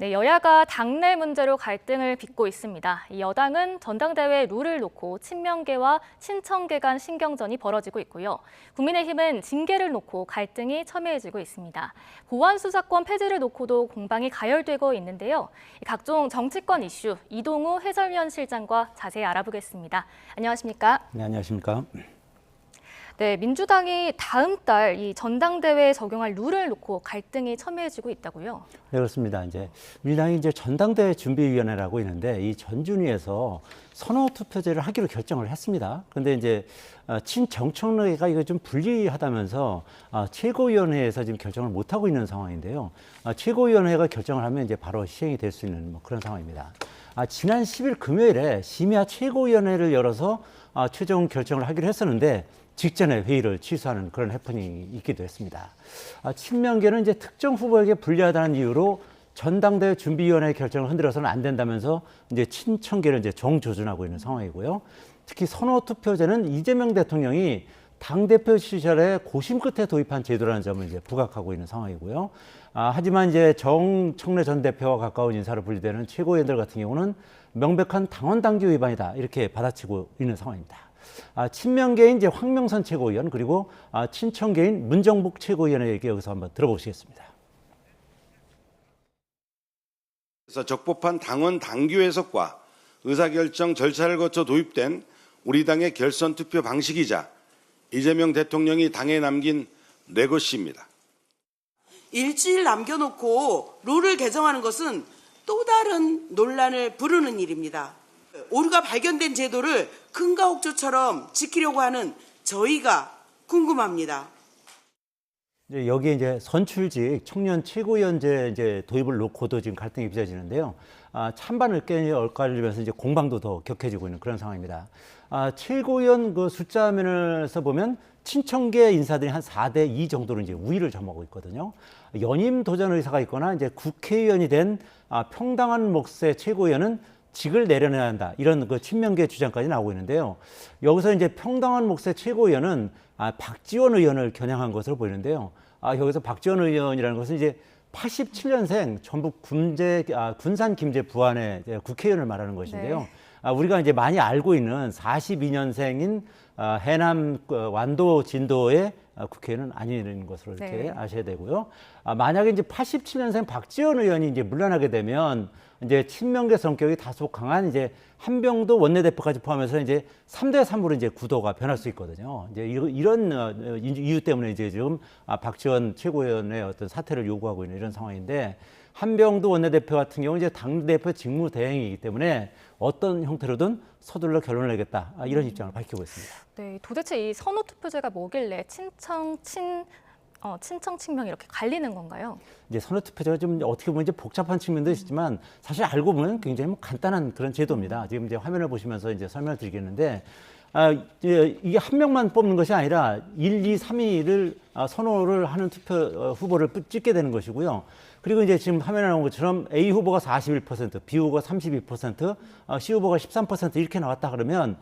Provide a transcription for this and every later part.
네, 여야가 당내 문제로 갈등을 빚고 있습니다. 이 여당은 전당대회 룰을 놓고 친명계와 친청계 간 신경전이 벌어지고 있고요. 국민의힘은 징계를 놓고 갈등이 첨예해지고 있습니다. 보안 수사권 폐지를 놓고도 공방이 가열되고 있는데요. 각종 정치권 이슈, 이동우 해설위원실장과 자세히 알아보겠습니다. 안녕하십니까? 네, 안녕하십니까? 네, 민주당이 다음 달 이 전당대회에 적용할 룰을 놓고 갈등이 첨예해지고 있다고요? 네, 그렇습니다. 민주당이 전당대회 준비위원회라고 있는데 이 전준위에서 선호 투표제를 하기로 결정을 했습니다. 그런데 친정청래가 이거 좀 불리하다면서 최고위원회에서 지금 결정을 못 하고 있는 상황인데요. 최고위원회가 결정을 하면 바로 시행이 될 수 있는 그런 상황입니다. 지난 10일 금요일에 심야 최고위원회를 열어서 최종 결정을 하기로 했었는데 직전에 회의를 취소하는 그런 해프닝이 있기도 했습니다. 친명계는 특정 후보에게 불리하다는 이유로 전당대회 준비위원회 결정을 흔들어서는 안 된다면서 친청계를 정조준하고 있는 상황이고요. 특히 선호투표제는 이재명 대통령이 당대표 시절에 고심 끝에 도입한 제도라는 점을 부각하고 있는 상황이고요. 하지만 정청래 전 대표와 가까운 인사로 분류되는 최고위원들 같은 경우는 명백한 당원 당규 위반이다 이렇게 받아치고 있는 상황입니다. 친명계인 황명선 최고위원 그리고 친청계인 문정복 최고위원의 얘기 여기서 한번 들어보시겠습니다. 그래서 적법한 당원 당규 해석과 의사결정 절차를 거쳐 도입된 우리 당의 결선 투표 방식이자 이재명 대통령이 당에 남긴 레거시입니다. 일주일 남겨놓고 룰을 개정하는 것은 또 다른 논란을 부르는 일입니다. 오류가 발견된 제도를 금과 옥조처럼 지키려고 하는 저희가 궁금합니다. 여기에 선출직 청년 최고위원제 도입을 놓고도 지금 갈등이 빚어지는데요. 찬반을 엇갈리면서 공방도 더 격해지고 있는 그런 상황입니다. 최고위원 숫자 면에서 보면 친청계 인사들이 한 4대 2 정도로 우위를 점하고 있거든요. 연임 도전 의사가 있거나 국회의원이 된 평당한 몫의 최고위원은 직을 내려내야 한다. 이런 친명계 주장까지 나오고 있는데요. 여기서 평당한 몫의 최고위원은 박지원 의원을 겨냥한 것으로 보이는데요. 여기서 박지원 의원이라는 것은 87년생 전북 군산 김제 부안의 국회의원을 말하는 것인데요. 네. 우리가 많이 알고 있는 42년생인 해남 완도 진도의 국회의원은 아니는 것으로 이렇게 네. 아셔야 되고요. 만약에 87년생 박지원 의원이 물러나게 되면 친명계 성격이 다소 강한 한병도 원내대표까지 포함해서 3대 3으로 구도가 변할 수 있거든요. 이런 이유 때문에 지금 박지원 최고위원의 어떤 사퇴를 요구하고 있는 이런 상황인데 한병도 원내대표 같은 경우 당대표 직무 대행이기 때문에 어떤 형태로든 서둘러 결론을 내겠다 이런 입장을 밝히고 있습니다. 네, 도대체 이 선호투표제가 뭐길래 친청 친명 이렇게 갈리는 건가요? 선호투표제가 좀 어떻게 보면 복잡한 측면도 있지만 사실 알고 보면 굉장히 간단한 그런 제도입니다. 지금 화면을 보시면서 설명을 드리겠는데 이게 한 명만 뽑는 것이 아니라 1, 2, 3위를 선호를 하는 후보를 찍게 되는 것이고요. 그리고 지금 화면에 나온 것처럼 A 후보가 41%, B 후보가 32%, C 후보가 13% 이렇게 나왔다 그러면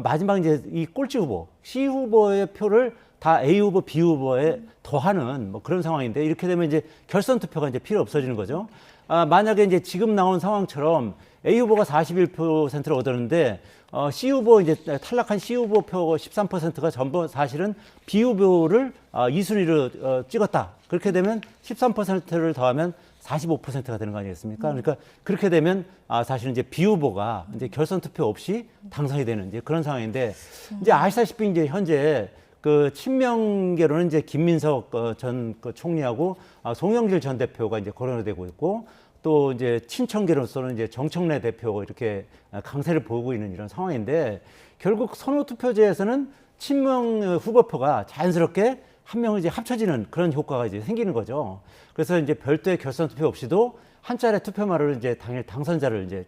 마지막 이 꼴찌 후보, C 후보의 표를 다 A 후보, B 후보에 더하는 그런 상황인데 이렇게 되면 결선 투표가 필요 없어지는 거죠. 만약에 지금 나온 상황처럼 A 후보가 41%를 얻었는데 C 후보 탈락한 C 후보 표 13%가 전부 사실은 B 후보를 2순위로 찍었다. 그렇게 되면 13%를 더하면 45%가 되는 거 아니겠습니까? 그러니까 그렇게 되면 사실은 B 후보가 결선 투표 없이 당선이 되는 그런 상황인데 아시다시피 현재 친명계로는 김민석 전 총리하고 송영길 전 대표가 거론되고 있고 또 친청계로서는 정청래 대표 이렇게 강세를 보이고 있는 이런 상황인데 결국 선호투표제에서는 친명 후보표가 자연스럽게 한 명을 합쳐지는 그런 효과가 생기는 거죠. 그래서 별도의 결선 투표 없이도 한 차례 투표말을 당일 당선자를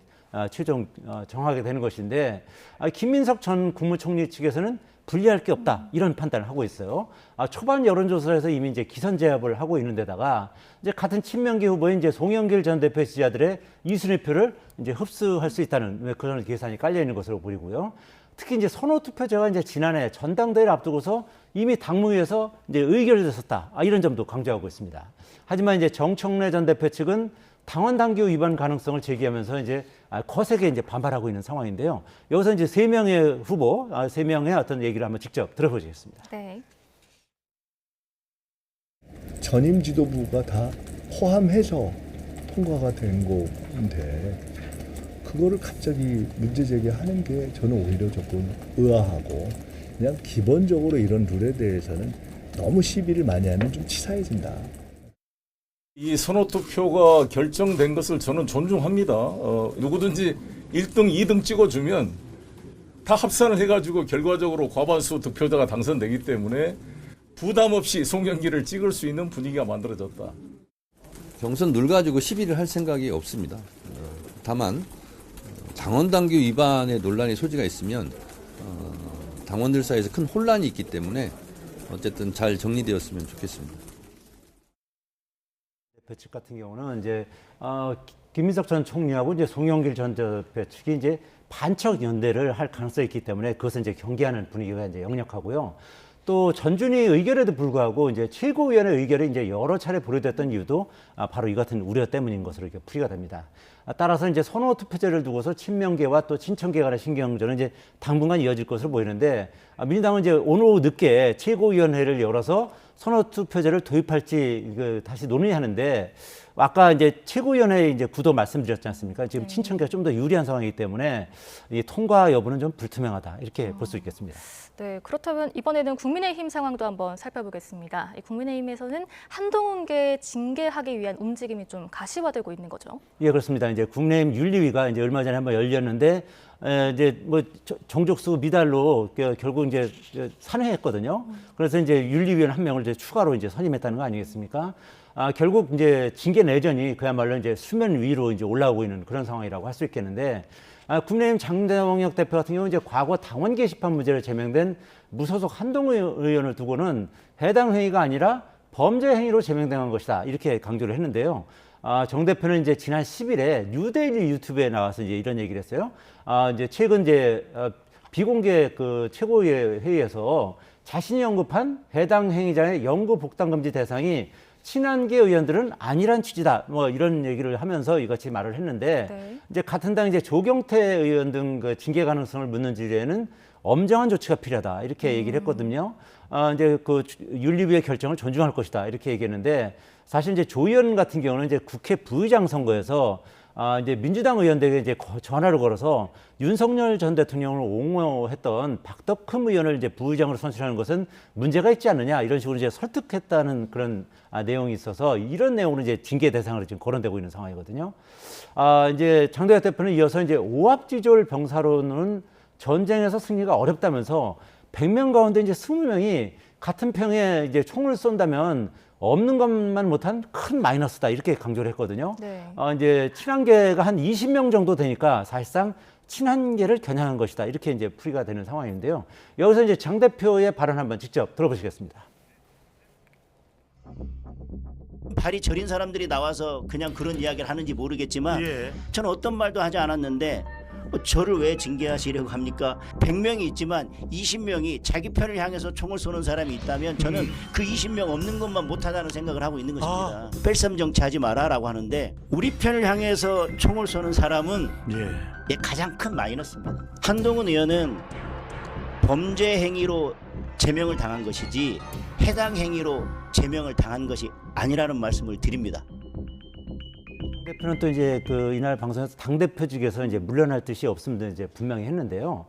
최종 정하게 되는 것인데 김민석 전 국무총리 측에서는 불리할 게 없다 이런 판단을 하고 있어요. 초반 여론조사에서 이미 기선제압을 하고 있는 데다가 같은 친명계 후보인 송영길 전 대표 지지자들의 2순위표를 흡수할 수 있다는 그런 계산이 깔려 있는 것으로 보이고요. 특히 선호투표제가 지난해 전당대회를 앞두고서 이미 당무위에서 의결됐었다 이런 점도 강조하고 있습니다. 하지만 정청래 전 대표 측은 당원 당규 위반 가능성을 제기하면서 이제 거세게 이제 반발하고 있는 상황인데요. 여기서 이제 3명의 후보, 3명의 어떤 얘기를 한번 직접 들어보시겠습니다. 네. 전임 지도부가 다 포함해서 통과가 된 건데 그거를 갑자기 문제 제기하는 게 저는 오히려 조금 의아하고 그냥 기본적으로 이런 룰에 대해서는 너무 시비를 많이 하면 좀 치사해진다. 이 선호투표가 결정된 것을 저는 존중합니다. 누구든지 1등, 2등 찍어주면 다 합산을 해가지고 결과적으로 과반수 득표자가 당선되기 때문에 부담 없이 송영길을 찍을 수 있는 분위기가 만들어졌다. 경선 룰 가지고 시비를 할 생각이 없습니다. 다만 당원당규 위반의 논란의 소지가 있으면 당원들 사이에서 큰 혼란이 있기 때문에 어쨌든 잘 정리되었으면 좋겠습니다. 대표 측 같은 경우는 이제 김민석 전 총리하고 이제 송영길 전 대표 측이 이제 반척 연대를 할 가능성이 있기 때문에 그것은 이제 경계하는 분위기가 이제 역력하고요. 또 전준희 의결에도 불구하고 이제 최고위원회 의결이 이제 여러 차례 보류됐던 이유도 바로 이 같은 우려 때문인 것으로 이렇게 풀이가 됩니다. 따라서 이제 선호 투표제를 두고서 친명계와 또 친청계 간의 신경전은 이제 당분간 이어질 것으로 보이는데 민주당은 이제 오늘 오후 늦게 최고위원회를 열어서 선호 투표제를 도입할지 다시 논의하는데 아까 이제 최고위원회 이제 구도 말씀드렸지 않습니까? 지금 친청계가 좀 더 유리한 상황이기 때문에 이 통과 여부는 좀 불투명하다 이렇게 볼 수 있겠습니다. 네, 그렇다면 이번에는 국민의힘 상황도 한번 살펴보겠습니다. 이 국민의힘에서는 한동훈계 징계하기 위한 움직임이 좀 가시화되고 있는 거죠. 예, 그렇습니다. 이제 국내임 윤리위가 이제 얼마 전에 한번 열렸는데 이제 뭐 정족수 미달로 결국 이제 산회했거든요. 그래서 이제 윤리위원 한 명을 이제 추가로 이제 선임했다는 거 아니겠습니까? 결국 이제 징계 내전이 그야말로 이제 수면 위로 이제 올라오고 있는 그런 상황이라고 할 수 있겠는데, 국민의힘 장동혁 대표 같은 경우는 이제 과거 당원 게시판 문제로 제명된 무소속 한동훈 의원을 두고는 해당 행위가 아니라 범죄 행위로 제명된 것이다 이렇게 강조를 했는데요. 정 대표는 이제 지난 10일에 뉴데일리 유튜브에 나와서 이제 이런 얘기를 했어요. 이제 최근 이제 비공개 그 최고위 회의에서 자신이 언급한 해당 행위자의 영구 복당 금지 대상이 친한계 의원들은 아니란 취지다. 뭐 이런 얘기를 하면서 이같이 말을 했는데 네. 이제 같은 당 이제 조경태 의원 등 그 징계 가능성을 묻는 질의에는 엄정한 조치가 필요하다 이렇게 얘기를 했거든요. 이제 그 윤리위의 결정을 존중할 것이다 이렇게 얘기했는데 사실 이제 조 의원 같은 경우는 이제 국회 부의장 선거에서 이제 민주당 의원들에게 이제 전화를 걸어서 윤석열 전 대통령을 옹호했던 박덕흠 의원을 이제 부의장으로 선출하는 것은 문제가 있지 않느냐 이런 식으로 이제 설득했다는 그런 내용이 있어서 이런 내용으로 이제 징계 대상으로 지금 거론되고 있는 상황이거든요. 이제 장도혁 대표는 이어서 이제 오합지졸 병사로는 전쟁에서 승리가 어렵다면서 100명 가운데 이제 20명이 같은 평에 이제 총을 쏜다면 없는 것만 못한 큰 마이너스다 이렇게 강조를 했거든요. 네. 이제 친한계가 한 20명 정도 되니까 사실상 친한계를 겨냥한 것이다 이렇게 이제 풀이가 되는 상황인데요. 여기서 이제 장 대표의 발언 한번 직접 들어보시겠습니다. 발이 저린 사람들이 나와서 그냥 그런 이야기를 하는지 모르겠지만 저는 어떤 말도 하지 않았는데 저를 왜 징계하시려고 합니까? 100명이 있지만 20명이 자기 편을 향해서 총을 쏘는 사람이 있다면 저는 그 20명 없는 것만 못하다는 생각을 하고 있는 것입니다. 뺄셈정치하지 마라라고 하는데 우리 편을 향해서 총을 쏘는 사람은 가장 큰 마이너스입니다. 한동훈 의원은 범죄 행위로 제명을 당한 것이지 해당 행위로 제명을 당한 것이 아니라는 말씀을 드립니다. 대표는 또 이제 그 이날 방송에서 당 대표직에서 이제 물러날 뜻이 없음도 이제 분명히 했는데요.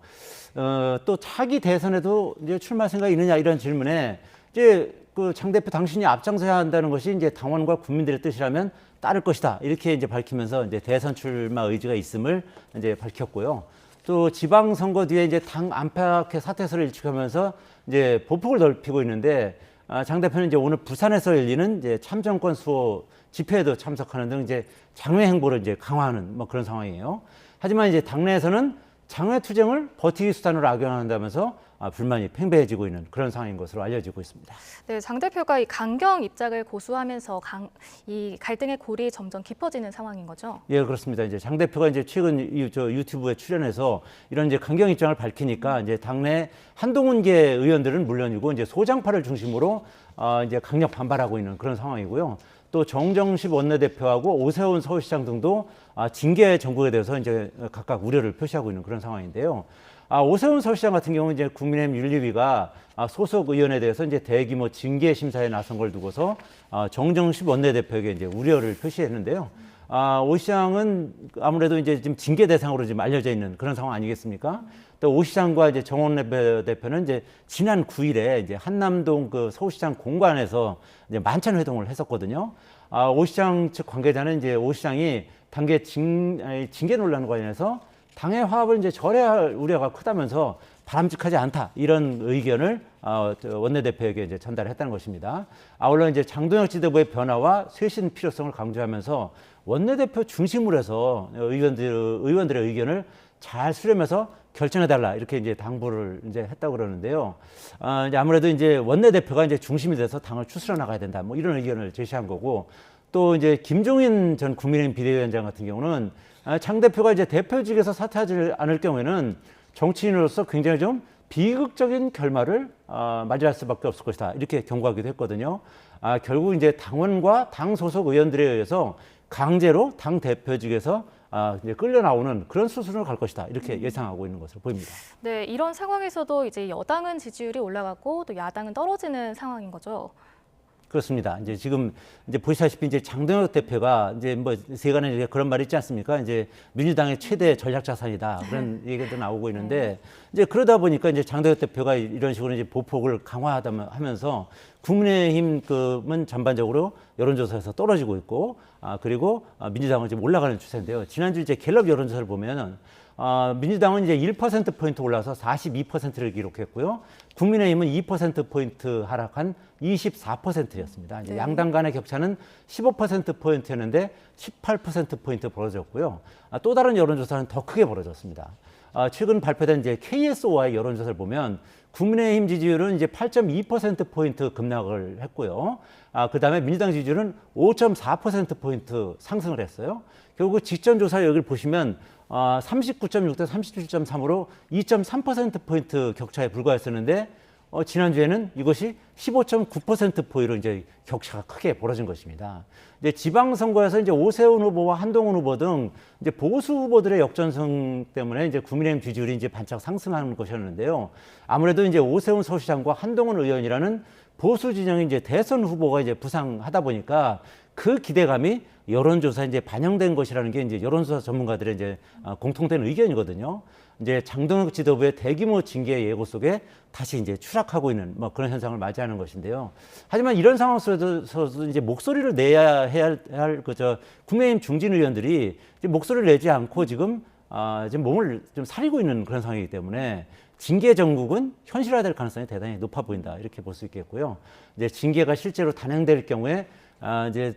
또 차기 대선에도 이제 출마 생각이 있느냐 이런 질문에 이제 그 장 대표 당신이 앞장서야 한다는 것이 이제 당원과 국민들의 뜻이라면 따를 것이다 이렇게 이제 밝히면서 이제 대선 출마 의지가 있음을 이제 밝혔고요. 또 지방선거 뒤에 이제 당 안팎의 사퇴설을 일축하면서 이제 보폭을 넓히고 있는데 장 대표는 이제 오늘 부산에서 열리는 이제 참정권 수호 집회에도 참석하는 등 이제 장외 행보를 이제 강화하는 뭐 그런 상황이에요. 하지만 이제 당내에서는 장외 투쟁을 버티기 수단으로 악용한다면서 불만이 팽배해지고 있는 그런 상황인 것으로 알려지고 있습니다. 네, 장 대표가 이 강경 입장을 고수하면서 이 갈등의 골이 점점 깊어지는 상황인 거죠. 예, 그렇습니다. 이제 장 대표가 이제 최근 유튜브에 출연해서 이런 이제 강경 입장을 밝히니까 이제 당내 한동훈계 의원들은 물론이고 이제 소장파를 중심으로 이제 강력 반발하고 있는 그런 상황이고요. 또 정정식 원내대표하고 오세훈 서울시장 등도 징계 정국에 대해서 이제 각각 우려를 표시하고 있는 그런 상황인데요. 오세훈 서울시장 같은 경우는 이제 국민의힘 윤리위가 소속 의원에 대해서 이제 대규모 징계 심사에 나선 걸 두고서 정정식 원내대표에게 이제 우려를 표시했는데요. 오 시장은 아무래도 이제 지금 징계 대상으로 지금 알려져 있는 그런 상황 아니겠습니까? 또 오 시장과 이제 정원 대표는 이제 지난 9일에 이제 한남동 그 서울시장 공관에서 이제 만찬 회동을 했었거든요. 오 시장 측 관계자는 이제 오 시장이 당계 징계 논란과 관련해서 당의 화합을 이제 절회할 우려가 크다면서 바람직하지 않다 이런 의견을 원내대표에게 이제 전달했다는 것입니다. 아울러 이제 장동혁 지도부의 변화와 쇄신 필요성을 강조하면서 원내대표 중심으로 해서 의원들의 의견을 잘 수렴해서 결정해달라 이렇게 이제 당부를 이제 했다고 그러는데요. 이제 아무래도 이제 원내대표가 이제 중심이 돼서 당을 추스려 나가야 된다 뭐 이런 의견을 제시한 거고 또 이제 김종인 전 국민의힘 비대위원장 같은 경우는 장 대표가 이제 대표직에서 사퇴하지 않을 경우에는 정치인으로서 굉장히 좀 비극적인 결말을 맞이할 수밖에 없을 것이다 이렇게 경고하기도 했거든요. 결국 이제 당원과 당 소속 의원들에 의해서 강제로 당 대표직에서 이제 끌려 나오는 그런 수순으로 갈 것이다 이렇게 예상하고 있는 것으로 보입니다. 네, 이런 상황에서도 이제 여당은 지지율이 올라가고 또 야당은 떨어지는 상황인 거죠. 그렇습니다. 이제 지금 이제 보시다시피 이제 장동혁 대표가 이제 뭐 세간에 이제 그런 말이 있지 않습니까? 이제 민주당의 최대 전략 자산이다 그런 얘기도 나오고 있는데 이제 그러다 보니까 이제 장동혁 대표가 이런 식으로 이제 보폭을 강화하면서 국민의힘은 전반적으로 여론조사에서 떨어지고 있고 그리고 민주당은 지금 올라가는 추세인데요. 지난주 이제 갤럽 여론조사를 보면은 민주당은 이제 1%포인트 올라서 42%를 기록했고요. 국민의힘은 2%포인트 하락한 24%였습니다. 이제 양당 간의 격차는 15%포인트였는데 18%포인트 벌어졌고요. 또 다른 여론조사는 더 크게 벌어졌습니다. 최근 발표된 이제 KSOI 여론조사를 보면 국민의힘 지지율은 이제 8.2%포인트 급락을 했고요. 그 다음에 민주당 지지율은 5.4%포인트 상승을 했어요. 결국 직전 조사 여기를 보시면 39.6 대 37.3으로 2.3%포인트 격차에 불과했었는데 지난주에는 이것이 15.9%포인트로 이제 격차가 크게 벌어진 것입니다. 이제 지방선거에서 이제 오세훈 후보와 한동훈 후보 등 이제 보수 후보들의 역전승 때문에 이제 국민의힘 지지율이 이제 반짝 상승하는 것이었는데요. 아무래도 이제 오세훈 서울시장과 한동훈 의원이라는 보수 진영의 이제 대선 후보가 이제 부상하다 보니까 그 기대감이 여론조사에 이제 반영된 것이라는 게 이제 여론조사 전문가들의 이제 공통된 의견이거든요. 이제 장동혁 지도부의 대규모 징계 예고 속에 다시 이제 추락하고 있는 뭐 그런 현상을 맞이하는 것인데요. 하지만 이런 상황 속에서 이제 목소리를 내야 할 국민의힘 중진 의원들이 이제 목소리를 내지 않고 지금 몸을 좀 사리고 있는 그런 상황이기 때문에 징계 정국은 현실화될 가능성이 대단히 높아 보인다 이렇게 볼 수 있겠고요. 이제 징계가 실제로 단행될 경우에 이제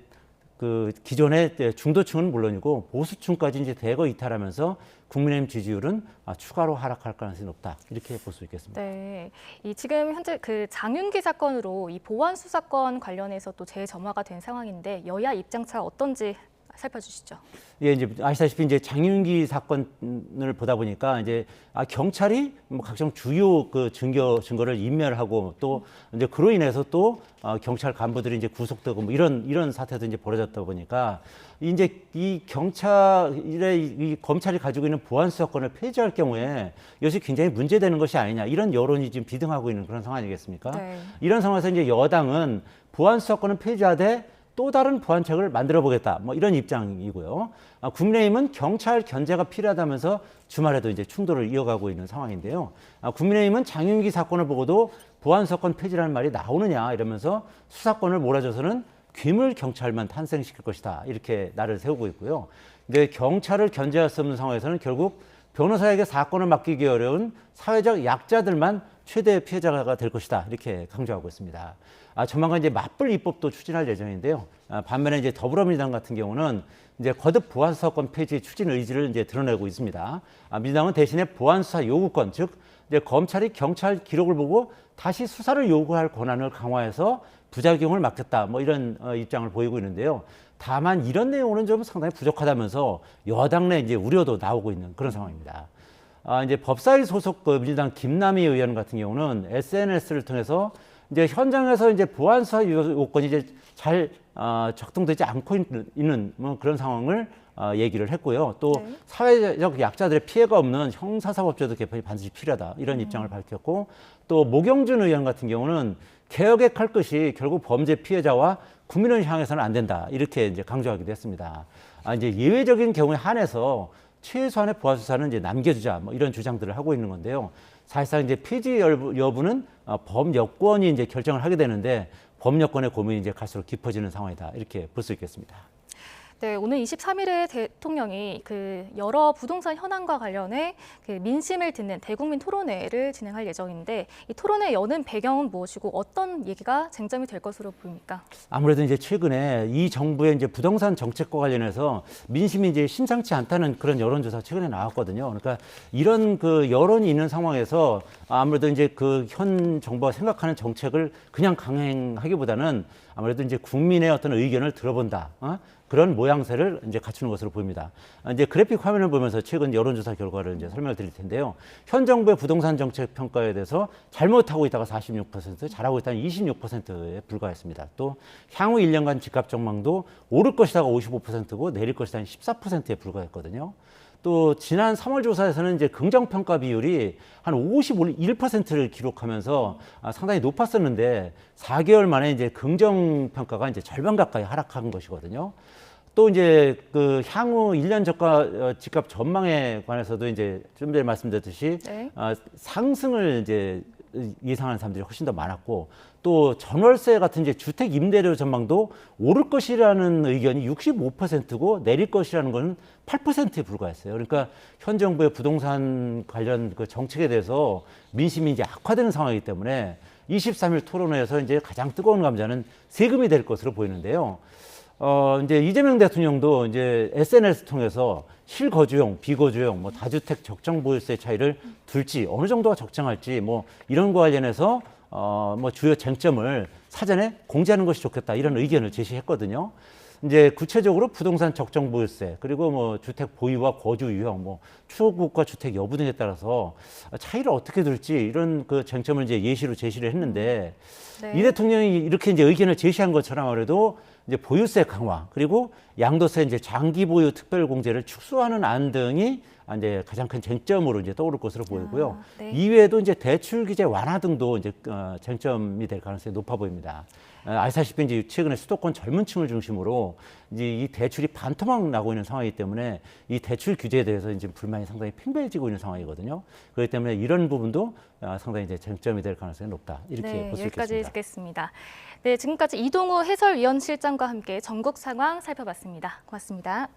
그 기존의 중도층은 물론이고 보수층까지 이제 대거 이탈하면서 국민의힘 지지율은 추가로 하락할 가능성이 높다 이렇게 볼 수 있겠습니다. 네, 지금 현재 그 장윤기 사건으로 이 보안 수사권 관련해서 또 재점화가 된 상황인데 여야 입장차 어떤지 살펴주시죠. 예, 이제 아시다시피 이제 장윤기 사건을 보다 보니까 이제 경찰이 뭐 각종 주요 그 증거를 인멸하고 또 이제 그로 인해서 또 경찰 간부들이 이제 구속되고 뭐 이런 사태도 이제 벌어졌다 보니까 이제 이 이 검찰이 가지고 있는 보안 수사권을 폐지할 경우에 이것이 굉장히 문제되는 것이 아니냐 이런 여론이 지금 비등하고 있는 그런 상황 아니겠습니까? 네. 이런 상황에서 이제 여당은 보안 수사권을 폐지하되 또 다른 보안책을 만들어 보겠다. 뭐 이런 입장이고요. 국민의힘은 경찰 견제가 필요하다면서 주말에도 이제 충돌을 이어가고 있는 상황인데요. 국민의힘은 장윤기 사건을 보고도 보안 수사권 폐지라는 말이 나오느냐 이러면서 수사권을 몰아줘서는 괴물 경찰만 탄생시킬 것이다. 이렇게 날을 세우고 있고요. 근데 경찰을 견제할 수 없는 상황에서는 결국 변호사에게 사건을 맡기기 어려운 사회적 약자들만 최대 피해자가 될 것이다. 이렇게 강조하고 있습니다. 조만간 이제 맞불 입법도 추진할 예정인데요. 반면에 이제 더불어민주당 같은 경우는 이제 거듭 보안 수사권 폐지 추진 의지를 이제 드러내고 있습니다. 민주당은 대신에 보안 수사 요구권, 즉 이제 검찰이 경찰 기록을 보고 다시 수사를 요구할 권한을 강화해서 부작용을 막겠다. 뭐 이런 입장을 보이고 있는데요. 다만 이런 내용은 좀 상당히 부족하다면서 여당 내 이제 우려도 나오고 있는 그런 상황입니다. 이제 법사위 소속 민주당 김남희 의원 같은 경우는 SNS를 통해서 이제 현장에서 이제 보안 수사 요건이 이제 잘 작동되지 않고 있는 뭐 그런 상황을 얘기를 했고요. 또 네. 사회적 약자들의 피해가 없는 형사사법제도 개편이 반드시 필요하다 이런 입장을 밝혔고, 또 모경준 의원 같은 경우는 개혁할 것이 결국 범죄 피해자와 국민을 향해서는 안 된다 이렇게 이제 강조하기도 했습니다. 이제 예외적인 경우에 한해서 최소한의 보완 수사는 이제 남겨주자 뭐 이런 주장들을 하고 있는 건데요. 사실상 이제 폐지 여부는 범여권이 이제 결정을 하게 되는데 범여권의 고민이 이제 갈수록 깊어지는 상황이다 이렇게 볼 수 있겠습니다. 네, 오늘 23일에 대통령이 그 여러 부동산 현황과 관련해 그 민심을 듣는 대국민 토론회를 진행할 예정인데 이 토론회 여는 배경은 무엇이고 어떤 얘기가 쟁점이 될 것으로 보입니까? 아무래도 이제 최근에 이 정부의 이제 부동산 정책과 관련해서 민심이 이제 심상치 않다는 그런 여론조사 최근에 나왔거든요. 그러니까 이런 그 여론이 있는 상황에서 아무래도 이제 그 현 정부가 생각하는 정책을 그냥 강행하기보다는 아무래도 이제 국민의 어떤 의견을 들어본다. 그런 모양새를 이제 갖추는 것으로 보입니다. 이제 그래픽 화면을 보면서 최근 여론조사 결과를 이제 설명을 드릴 텐데요. 현 정부의 부동산 정책 평가에 대해서 잘못하고 있다가 46%, 잘하고 있다는 26%에 불과했습니다. 또 향후 1년간 집값 전망도 오를 것이다가 55%고 내릴 것이다는 14%에 불과했거든요. 또 지난 3월 조사에서는 이제 긍정 평가 비율이 한 51%를 기록하면서 상당히 높았었는데 4개월 만에 이제 긍정 평가가 이제 절반 가까이 하락한 것이거든요. 또 이제 그 향후 1년 저가 집값 전망에 관해서도 이제 좀 전에 말씀드렸듯이 네. 상승을 이제 예상하는 사람들이 훨씬 더 많았고, 또 전월세 같은 이제 주택 임대료 전망도 오를 것이라는 의견이 65%고 내릴 것이라는 건 8%에 불과했어요. 그러니까 현 정부의 부동산 관련 그 정책에 대해서 민심이 이제 악화되는 상황이기 때문에 23일 토론회에서 이제 가장 뜨거운 감자는 세금이 될 것으로 보이는데요. 이제 이재명 대통령도 이제 SNS 통해서 실거주용, 비거주용, 뭐 다주택 적정 보유세 차이를 둘지 어느 정도가 적정할지 뭐 이런 거 관련해서 뭐 주요 쟁점을 사전에 공지하는 것이 좋겠다 이런 의견을 제시했거든요. 이제 구체적으로 부동산 적정 보유세 그리고 뭐 주택 보유와 거주 유형, 뭐 추구국가 주택 여부 등에 따라서 차이를 어떻게 둘지 이런 그 쟁점을 이제 예시로 제시를 했는데 네. 이 대통령이 이렇게 이제 의견을 제시한 것처럼 아무래도 이제 보유세 강화 그리고 양도세 이제 장기 보유 특별 공제를 축소하는 안 등이 이제 가장 큰 쟁점으로 이제 떠오를 것으로 보이고요. 네. 이외에도 이제 대출 규제 완화 등도 이제 쟁점이 될 가능성이 높아 보입니다. 아시다시피 이제 최근에 수도권 젊은 층을 중심으로 이제 이 대출이 반토막 나고 있는 상황이기 때문에 이 대출 규제에 대해서 이제 불만이 상당히 팽배해지고 있는 상황이거든요. 그렇기 때문에 이런 부분도 상당히 이제 쟁점이 될 가능성이 높다 이렇게 네, 볼 수 여기까지 있겠습니다. 듣겠습니다. 네, 지금까지 이동우 해설위원실장과 함께 전국 상황 살펴봤습니다. 고맙습니다.